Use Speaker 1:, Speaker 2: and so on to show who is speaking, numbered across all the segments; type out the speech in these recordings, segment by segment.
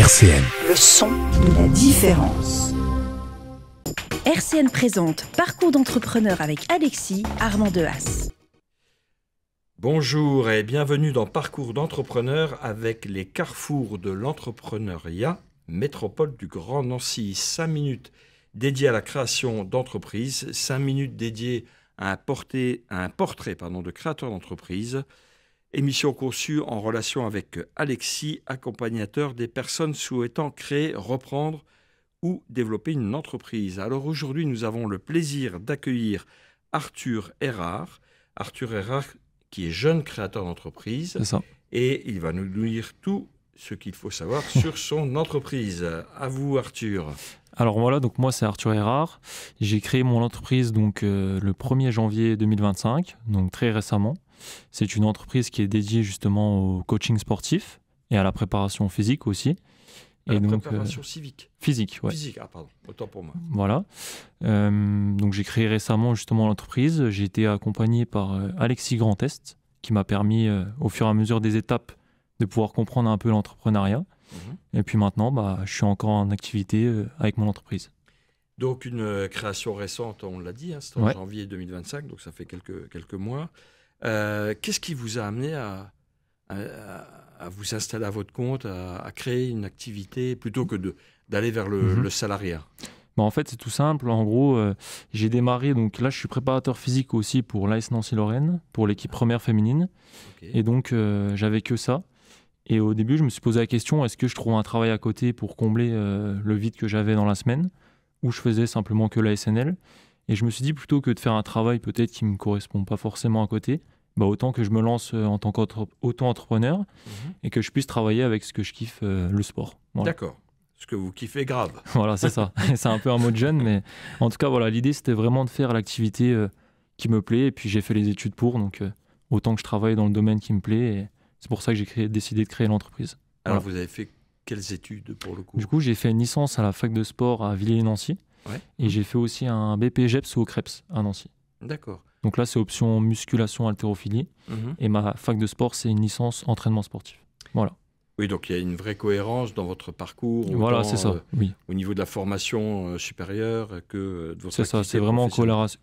Speaker 1: RCN.
Speaker 2: Le son de la différence.
Speaker 3: RCN présente Parcours d'entrepreneur avec Alexis Armand Dehaas.
Speaker 4: Bonjour et bienvenue dans Parcours d'entrepreneur avec les carrefours de l'entrepreneuriat, métropole du Grand Nancy. 5 minutes dédiées à la création d'entreprises, 5 minutes dédiées à un portrait de créateur d'entreprise. Émission conçue en relation avec Alexis, accompagnateur des personnes souhaitant créer, reprendre ou développer une entreprise. Alors aujourd'hui, nous avons le plaisir d'accueillir Arthur Erard. Arthur Erard qui est jeune créateur d'entreprise.
Speaker 5: C'est ça.
Speaker 4: Et il va nous dire tout ce qu'il faut savoir sur son entreprise. À vous Arthur.
Speaker 5: Alors voilà, donc moi c'est Arthur Erard. J'ai créé mon entreprise le 1er janvier 2025, donc très récemment. C'est une entreprise qui est dédiée justement au coaching sportif et à la préparation physique aussi.
Speaker 4: Et donc, préparation civique.
Speaker 5: Physique, ouais.
Speaker 4: Physique, pardon, autant pour moi.
Speaker 5: Voilà. Donc j'ai créé récemment justement l'entreprise. J'ai été accompagné par Alexis Grand Est, qui m'a permis au fur et à mesure des étapes de pouvoir comprendre un peu l'entrepreneuriat. Et puis maintenant, je suis encore en activité avec mon entreprise.
Speaker 4: Donc une création récente, on l'a dit, c'est en janvier 2025, donc ça fait quelques mois. Qu'est-ce qui vous a amené à vous installer à votre compte, à créer une activité plutôt que d'aller vers le salariat?
Speaker 5: En fait, c'est tout simple. En gros, j'ai démarré, donc là, je suis préparateur physique aussi pour l'AS Nancy-Lorraine, pour l'équipe première féminine. Okay. Et donc, j'avais que ça. Et au début, je me suis posé la question, est-ce que je trouve un travail à côté pour combler le vide que j'avais dans la semaine, ou je faisais simplement que la SNL? Et je me suis dit, plutôt que de faire un travail peut-être qui ne me correspond pas forcément à côté, autant que je me lance en tant qu'auto-entrepreneur et que je puisse travailler avec ce que je kiffe, le sport. Voilà.
Speaker 4: D'accord. Ce que vous kiffez grave.
Speaker 5: Voilà, c'est ça. C'est un peu un mot de jeune, mais en tout cas, voilà, l'idée, c'était vraiment de faire l'activité qui me plaît. Et puis, j'ai fait les études pour, donc autant que je travaille dans le domaine qui me plaît. Et c'est pour ça que j'ai décidé de créer l'entreprise.
Speaker 4: Alors,
Speaker 5: voilà.
Speaker 4: Vous avez fait quelles études pour le coup?
Speaker 5: Du coup, j'ai fait une licence à la fac de sport à Villiers-Nancy. Ouais. Et j'ai fait aussi un BPGEPS au CREPS à Nancy.
Speaker 4: D'accord.
Speaker 5: Donc là, c'est option musculation haltérophilie. Et ma fac de sport, c'est une licence entraînement sportif. Voilà.
Speaker 4: Oui, donc il y a une vraie cohérence dans votre parcours.
Speaker 5: Voilà, c'est ça. Oui.
Speaker 4: Au niveau de la formation supérieure que de votre
Speaker 5: C'est ça, c'est vraiment en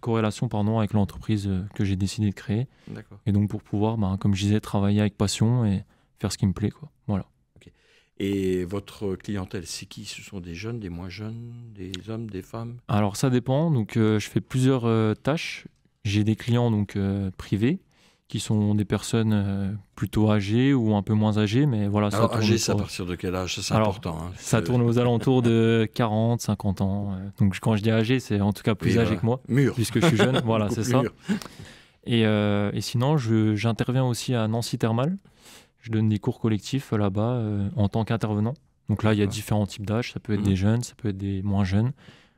Speaker 5: corrélation avec l'entreprise que j'ai décidé de créer.
Speaker 4: D'accord. Et
Speaker 5: donc pour pouvoir, comme je disais, travailler avec passion et faire ce qui me plaît, quoi. Voilà.
Speaker 4: Okay. Et votre clientèle, c'est qui? Ce sont des jeunes, des moins jeunes, des hommes, des femmes? Alors
Speaker 5: ça dépend. Donc je fais plusieurs tâches. J'ai des clients privés qui sont des personnes plutôt âgées ou un peu moins âgées, mais voilà.
Speaker 4: Alors âgées, c'est à partir de quel âge? Ça, c'est important. Hein.
Speaker 5: Ça tourne aux alentours de 40, 50 ans. Donc quand je dis âgé, c'est en tout cas plus âgé que moi.
Speaker 4: Mûr.
Speaker 5: Puisque je suis jeune, voilà, c'est ça. Et sinon, j'interviens aussi à Nancy Thermal. Je donne des cours collectifs là-bas en tant qu'intervenant. Donc là, il y a différents types d'âges. Ça peut être des jeunes, ça peut être des moins jeunes.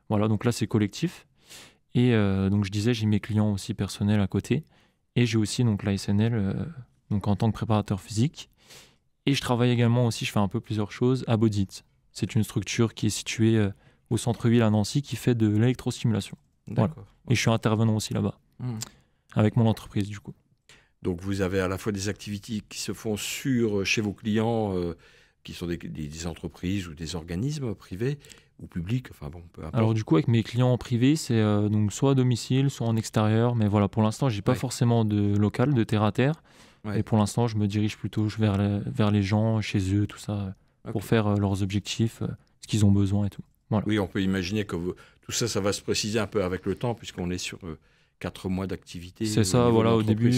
Speaker 5: Voilà, donc là, c'est collectif. Et donc je disais, j'ai mes clients aussi personnels à côté. Et j'ai aussi la SNL en tant que préparateur physique. Et je travaille également aussi, je fais un peu plusieurs choses, à Bodit. C'est une structure qui est située au centre-ville à Nancy qui fait de l'électrostimulation.
Speaker 4: D'accord.
Speaker 5: Voilà. Et je suis intervenant aussi là-bas, avec mon entreprise du coup.
Speaker 4: Donc vous avez à la fois des activités qui se font chez vos clients, qui sont des entreprises ou des organismes privés, ou public, enfin bon, peu importe.
Speaker 5: Alors du coup, avec mes clients privés, c'est donc soit à domicile, soit en extérieur. Mais voilà, pour l'instant, j'ai pas forcément de local, de terre à terre. Et pour l'instant, je me dirige plutôt vers les gens, chez eux, tout ça, pour faire leurs objectifs, ce qu'ils ont besoin et tout. Voilà.
Speaker 4: Oui, on peut imaginer que tout ça, ça va se préciser un peu avec le temps, puisqu'on est sur 4 mois d'activité.
Speaker 5: C'est ça, voilà, au début,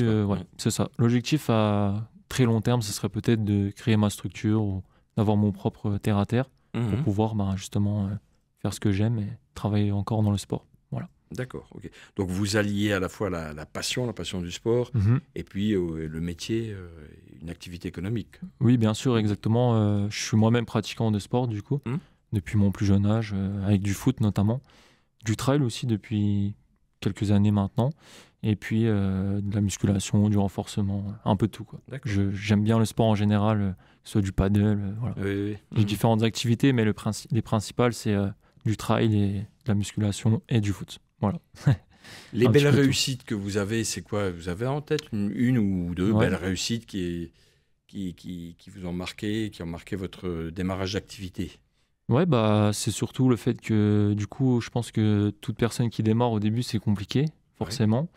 Speaker 5: c'est ça. L'objectif à très long terme, ce serait peut-être de créer ma structure ou d'avoir mon propre terre à terre. Pour pouvoir justement faire ce que j'aime et travailler encore dans le sport. Voilà.
Speaker 4: D'accord, ok. Donc vous alliez à la fois la passion du sport, et puis le métier, une activité économique.
Speaker 5: Oui, bien sûr, exactement. Je suis moi-même pratiquant de sport, du coup, depuis mon plus jeune âge, avec du foot notamment, du trail aussi depuis quelques années maintenant, et puis de la musculation, du renforcement, un peu de tout, quoi. J'aime bien le sport en général, soit du paddle, voilà.
Speaker 4: Oui.
Speaker 5: J'ai différentes activités, mais les principales, c'est du trail et de la musculation et du foot. Voilà.
Speaker 4: Les belles réussites que vous avez, c'est quoi? Vous avez en tête une ou deux belles réussites qui qui vous ont marqué, qui ont marqué votre démarrage d'activité?
Speaker 5: Ouais, bah, c'est surtout le fait que, du coup, je pense que toute personne qui démarre au début, c'est compliqué, forcément.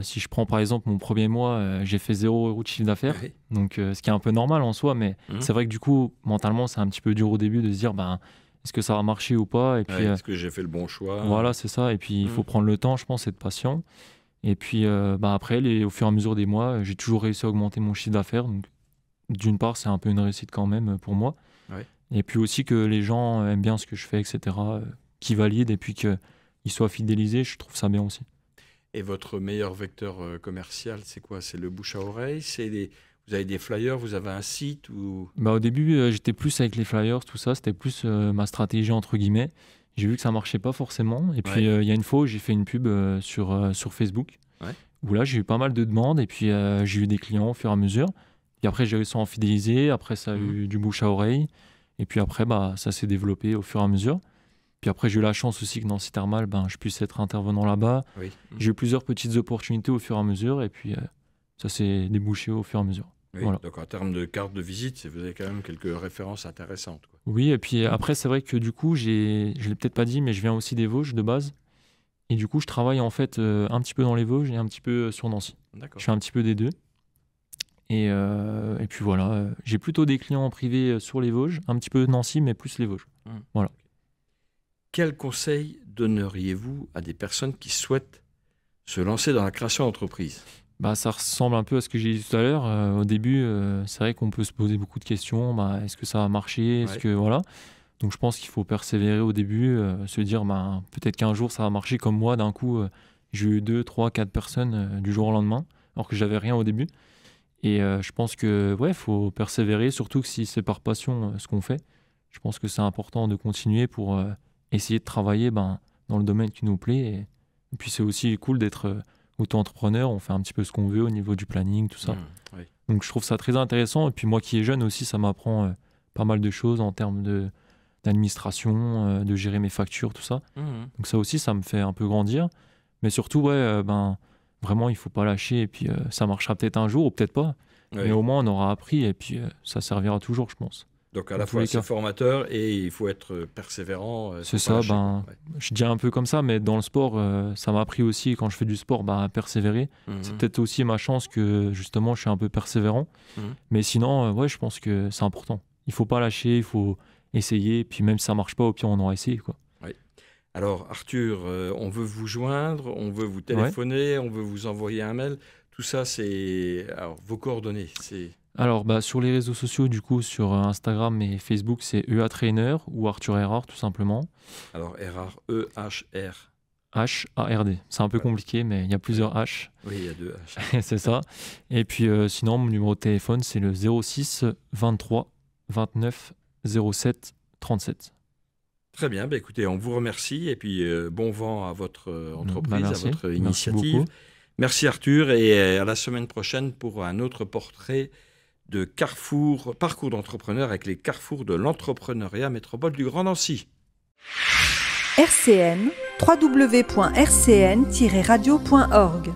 Speaker 5: Si je prends par exemple mon premier mois, j'ai fait 0 € de chiffre d'affaires, donc ce qui est un peu normal en soi, mais c'est vrai que du coup, mentalement, c'est un petit peu dur au début de se dire, ben, est-ce que ça va marcher ou pas? Et puis,
Speaker 4: est-ce que j'ai fait le bon choix?
Speaker 5: Voilà, c'est ça. Et puis, il faut prendre le temps, je pense, être patient. Et puis, bah, après, au fur et à mesure des mois, j'ai toujours réussi à augmenter mon chiffre d'affaires. Donc, d'une part, c'est un peu une réussite quand même pour moi. Et puis aussi que les gens aiment bien ce que je fais, etc., qui valident et puis qu'ils soient fidélisés, je trouve ça bien aussi.
Speaker 4: Et votre meilleur vecteur commercial, c'est quoi? C'est le bouche à oreille? Vous avez des flyers? Vous avez un site ou...
Speaker 5: Au début, j'étais plus avec les flyers, tout ça. C'était plus ma stratégie, entre guillemets. J'ai vu que ça ne marchait pas forcément. Et puis, il y a une fois où j'ai fait une pub sur Facebook, où là, j'ai eu pas mal de demandes. Et puis, j'ai eu des clients au fur et à mesure. Et après, j'ai réussi à en fidéliser. Après, ça a eu du bouche à oreille. Et puis après, bah, ça s'est développé au fur et à mesure. Puis après, j'ai eu la chance aussi que Nancy Thermal, je puisse être intervenant là-bas. J'ai eu plusieurs petites opportunités au fur et à mesure. Et puis, ça s'est débouché au fur et à mesure. Voilà.
Speaker 4: Donc, en termes de carte de visite, vous avez quand même quelques références intéressantes, quoi.
Speaker 5: Oui, et puis après, c'est vrai que du coup, je ne l'ai peut-être pas dit, mais je viens aussi des Vosges de base. Et du coup, je travaille en fait un petit peu dans les Vosges et un petit peu sur Nancy. Je fais un petit peu des deux. Et puis voilà, j'ai plutôt des clients en privé sur les Vosges, un petit peu Nancy, mais plus les Vosges. Voilà.
Speaker 4: Quel conseil donneriez-vous à des personnes qui souhaitent se lancer dans la création d'entreprise?
Speaker 5: Ça ressemble un peu à ce que j'ai dit tout à l'heure. Au début, c'est vrai qu'on peut se poser beaucoup de questions. Est-ce que ça va marcher? Voilà. Donc je pense qu'il faut persévérer au début, se dire peut-être qu'un jour ça va marcher. Comme moi, d'un coup, j'ai eu 2, 3, 4 personnes du jour au lendemain, alors que j'avais rien au début. Et je pense que faut persévérer, surtout que si c'est par passion ce qu'on fait. Je pense que c'est important de continuer pour essayer de travailler dans le domaine qui nous plaît. Et puis c'est aussi cool d'être auto-entrepreneur. On fait un petit peu ce qu'on veut au niveau du planning, tout ça. Donc je trouve ça très intéressant. Et puis moi qui est jeune aussi, ça m'apprend pas mal de choses en termes d'administration, de gérer mes factures, tout ça. Donc ça aussi, ça me fait un peu grandir. Mais surtout, vraiment, il ne faut pas lâcher. Et puis, ça marchera peut-être un jour ou peut-être pas. Mais au moins, on aura appris. Et puis, ça servira toujours, je pense.
Speaker 4: Donc, à la fois, c'est formateur et il faut être persévérant.
Speaker 5: C'est ça. Je dis un peu comme ça, mais dans le sport, ça m'a appris aussi, quand je fais du sport, à persévérer. C'est peut-être aussi ma chance que, justement, je suis un peu persévérant. Mais sinon, je pense que c'est important. Il ne faut pas lâcher, il faut essayer. Puis, même si ça ne marche pas, au pire, on aura essayé, quoi.
Speaker 4: Alors, Arthur, on veut vous joindre, on veut vous téléphoner, on veut vous envoyer un mail. Tout ça, c'est... Alors, vos coordonnées, c'est...
Speaker 5: Alors, sur les réseaux sociaux, du coup, sur Instagram et Facebook, c'est EA Trainer ou Arthur Erard, tout simplement.
Speaker 4: Alors, Erard, E-H-R.
Speaker 5: H-A-R-D. C'est un peu compliqué, mais il y a plusieurs H.
Speaker 4: Oui, il y a 2 H.
Speaker 5: C'est ça. Et puis, sinon, mon numéro de téléphone, c'est le 06 23 29 07 37.
Speaker 4: Très bien, écoutez, on vous remercie et puis bon vent à votre entreprise, à votre initiative.
Speaker 5: Merci,
Speaker 4: merci Arthur et à la semaine prochaine pour un autre portrait de parcours d'entrepreneur avec les carrefours de l'entrepreneuriat métropole du Grand Nancy.
Speaker 2: RCN, www.rcn-radio.org